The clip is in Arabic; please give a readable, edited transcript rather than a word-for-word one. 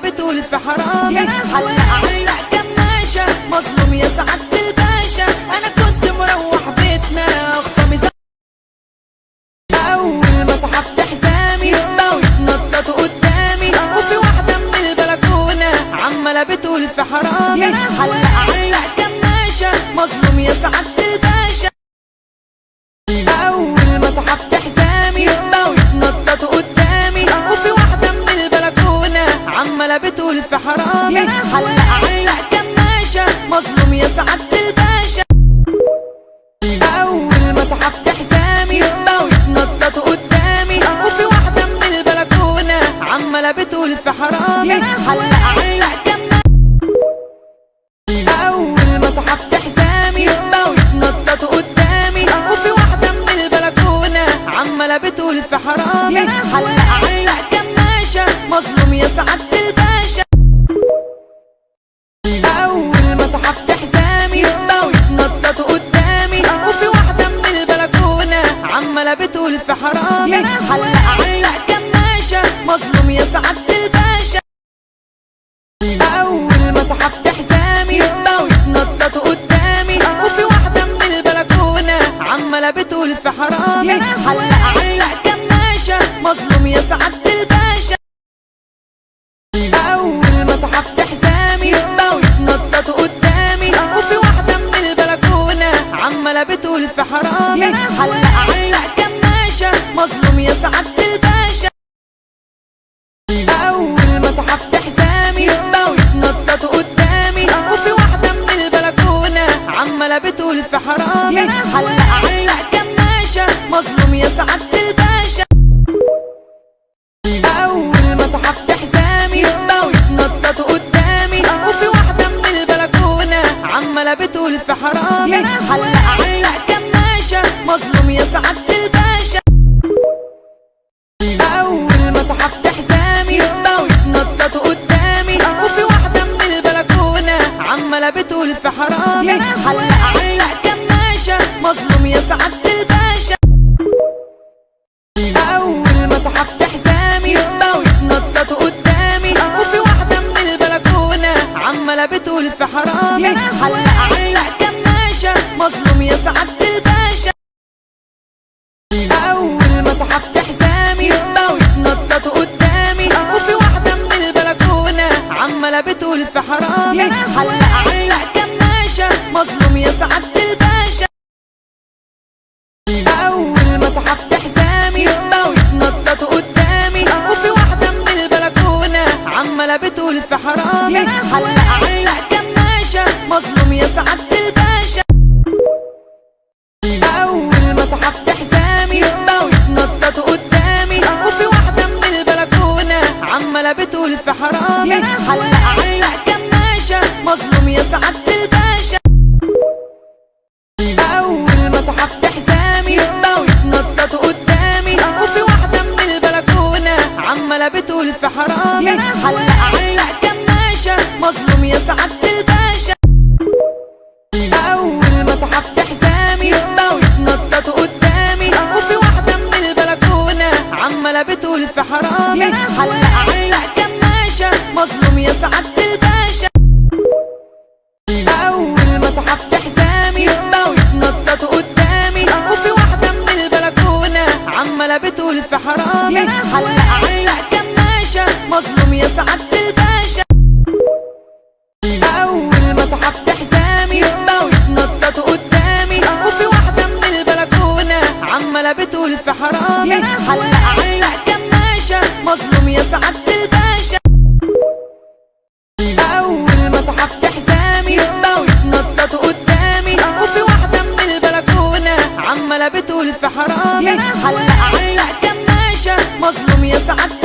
بتقول في حرامي. علق كماشة مظلوم يا سعادة الباشا، انا كنت مروح بيتنا خصامي اول ما سحبت حزامي بقوا يتنططوا قدامي، وفي واحدة من البلكونة عمالة بتقول في حرامي. علق كماشة مظلوم يا سعادة الباشا، اول ما سحبت حزامي بقوا يتنططوا قدامي، وفي واحدة من البلكونة عمالة بتقول في حرامي. علق كماشة مظلوم يا سعادة الباشا، اول ما سحبت حزامي بقوا يتنططوا قدامي، وفي واحدة من البلكونة عمالة بتقول في حرامي. علق كماشة اول ما سحبت حزامي بقوا يتنططوا قدامي، وفي واحدة من البلكونة عمالة بتقول في حرامي. علق كماشة مظلوم يا سعادة الباشا، اول ما سحبت حزامي بقوا يتنططوا قدامي، وفي واحدة من البلكونة عمالة بتقول في حرامي. علق كماشة مظلوم يا سعادة الباشا، اول ما سحبت حزامي بقوا يتنططوا قدامي، وفي واحدة من البلكونة عمالة بتقول في حرامي. علق كماشة مظلوم يا سعادة الباشا، اول ما سحبت حزامي بقوا يتنططوا قدامي، وفي واحدة من البلكونة عمالة بتقول في حرامي. علق كماشة مظلوم يا سعادة الباشا، اول ما سحبت حزامي بقوا يتنططوا قدامي، وفي واحدة من البلكونة عمالة بتقول في حرامي. علق كماشة مظلوم يا سعادة الباشا، اول ما سحبت حزامي بقوا يتنططوا قدامي، وفي واحدة من البلكونة عمالة بتقول في حرامي. علق كماشة مظلوم يا سعادة الباشا، اول ما سحبت حزامي بقوا يتنططوا قدامي، وفي واحدة من البلكونة عمالة بتقول في حرامي. علق كماشة مظلوم يا سعادة الباشا، اول ما سحبت حزامي بقوا يتنططوا قدامي، وفي واحدة من البلكونة عمالة بتقول في حرامي. علق كماشة مظلوم يا سعادة الباشا، اول ما سحبت حزامي بقوا يتنططوا قدامي، وفي واحدة من البلكونة عمالة بتقول في حرامي. علق كماشة مظلوم يا سعادة الباشا، اول ما سحبت حزامي بقوا يتنططوا قدامي، وفي واحدة من البلكونة عمالة بتقول في حرامي. علق كماشة مظلوم يا سعادة الباشا، اول ما سحبت حزامي بقوا يتنططوا قدامي، وفي واحدة من البلكونة عمالة بتقول في حرامي. علق كماشة مظلوم يا سعادة الباشا، اول ما سحبت حزامي بقوا يتنططوا قدامي، وفي واحدة من البلكونة عمالة بتقول في حرامي. علق كماشة مظلوم يا سعادة الباشا، اول ما سحبت حزامي بقوا يتنططوا قدامي، وفي واحدة من البلكونة عمالة بتقول في حرامي. علق كماشة مظلوم يا سعادة الباشا، اول ما سحبت حزامي بقوا يتنططوا قدامي، وفي واحدة من البلكونة عمالة بتقول في حرامي. علق كماشة مظلوم يا سعادة الباشا، اول ما سحبت حزامي بقوا يتنططوا قدامي، وفي واحدة من البلكونة عمالة بتقول في حرامي. علق كماشة مظلوم يا سعادة الباشا، اول ما سحبت حزامي بقوا يتنططوا قدامي، وفي واحدة من البلكونة عمالة بتقول في حرامي. علق كماشة مظلوم يا سعادة